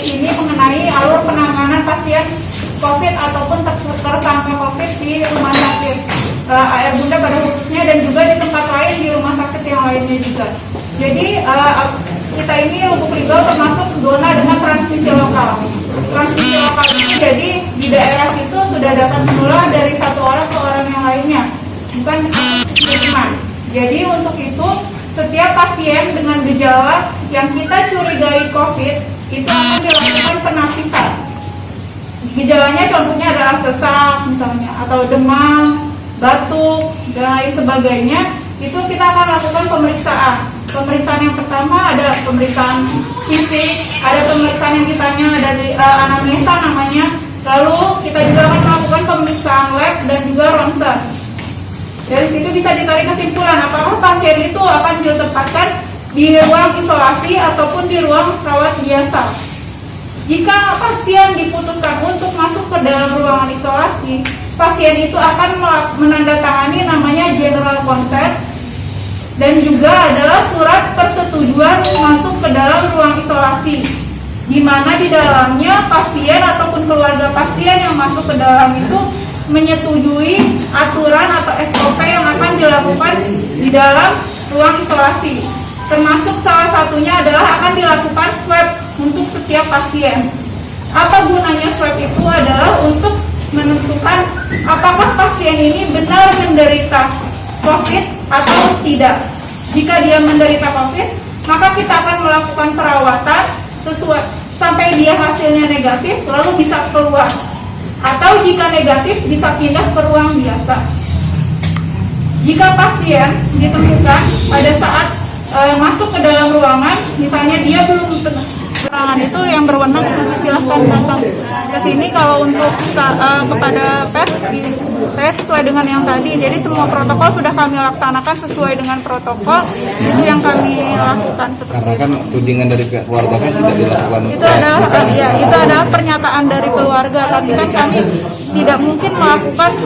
sini mengenai alur penanganan pasien COVID ataupun tersangka COVID di rumah sakit AR Bunda pada khususnya, dan juga di tempat lain di rumah sakit yang lainnya juga. Jadi kita ini Lubuk Linggau termasuk zona dengan transmisi lokal. Transmisi lokal itu jadi di daerah itu sudah dapat menular dari satu orang ke orang yang lainnya, bukan teman. Jadi untuk itu setiap pasien dengan gejala yang kita curigai COVID itu akan dilakukan penapisan. Gejalanya contohnya adalah sesak misalnya, atau demam, batuk, dan lain sebagainya. Itu kita akan lakukan pemeriksaan. Pemeriksaan yang pertama ada pemeriksaan fisik, ada pemeriksaan yang ditanya dari anamnesa namanya. Lalu kita juga akan melakukan pemeriksaan lab dan juga ronsen. Dari situ bisa ditarik kesimpulan apakah pasien itu akan ditempatkan di ruang isolasi ataupun di ruang rawat biasa. Jika pasien diputuskan untuk masuk ke dalam ruangan isolasi, pasien itu akan menandatangani namanya general consent dan juga adalah surat persetujuan masuk ke dalam ruang isolasi, di mana di dalamnya pasien ataupun keluarga pasien yang masuk ke dalam itu menyetujui aturan atau SOP yang akan dilakukan di dalam ruang isolasi. Termasuk salah satunya adalah akan dilakukan swab untuk setiap pasien. Apa gunanya swab itu adalah untuk menentukan apakah pasien ini benar menderita COVID atau tidak. Jika dia menderita COVID, maka kita akan melakukan perawatan sesuai sampai dia hasilnya negatif, lalu bisa keluar. Atau jika negatif, bisa pindah ke ruang biasa. Jika pasien ditemukan pada saat masuk ke dalam ruangan, misalnya dia belum ruangan itu yang berwenang, silahkan datang ke sini. Kalau untuk kepada pers, saya sesuai dengan yang tadi. Jadi semua protokol sudah kami laksanakan sesuai dengan protokol itu yang kami lakukan. Karena kan tudingan dari keluarga kan tidak dilakukan. Itu adalah itu adalah pernyataan dari keluarga. Tapi kan kami tidak mungkin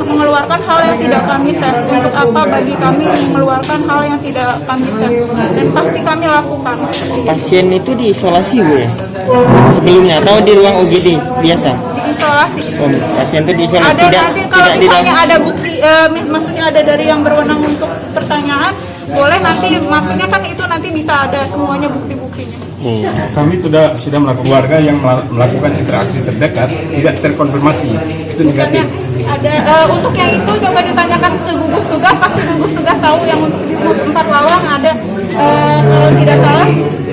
mengeluarkan hal yang tidak kami tes. Untuk apa bagi kami mengeluarkan hal yang tidak kami tes? Dan pasti kami lakukan. Pasien itu diisolasi Bu ya? Sebelumnya atau di ruang UGD biasa? Diisolasi. Pasien itu diisolasi. Ada nanti kalau misalnya ada bukti, maksudnya ada dari yang berwenang untuk pertanyaan, boleh nanti, maksudnya kan itu nanti bisa ada semuanya bukti-buktinya. Kami sudah melakukan warga yang melakukan interaksi terdekat tidak terkonfirmasi itu negatif. Ada untuk yang itu coba ditanyakan ke gugus tugas, pasti gugus tugas tahu. Yang untuk di 4 Lawang ada, kalau tidak salah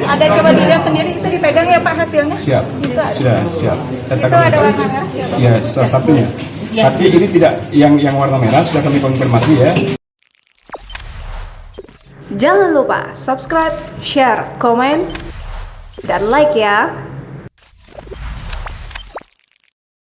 ada, coba dilihat sendiri itu dipegang ya Pak hasilnya. Siap. Itu Sudah siap. itu ada warna merah siapa? Ya, salah satunya. Ya. Tapi ini tidak yang warna merah sudah kami konfirmasi ya. Jangan lupa subscribe, share, komen, dan like ya.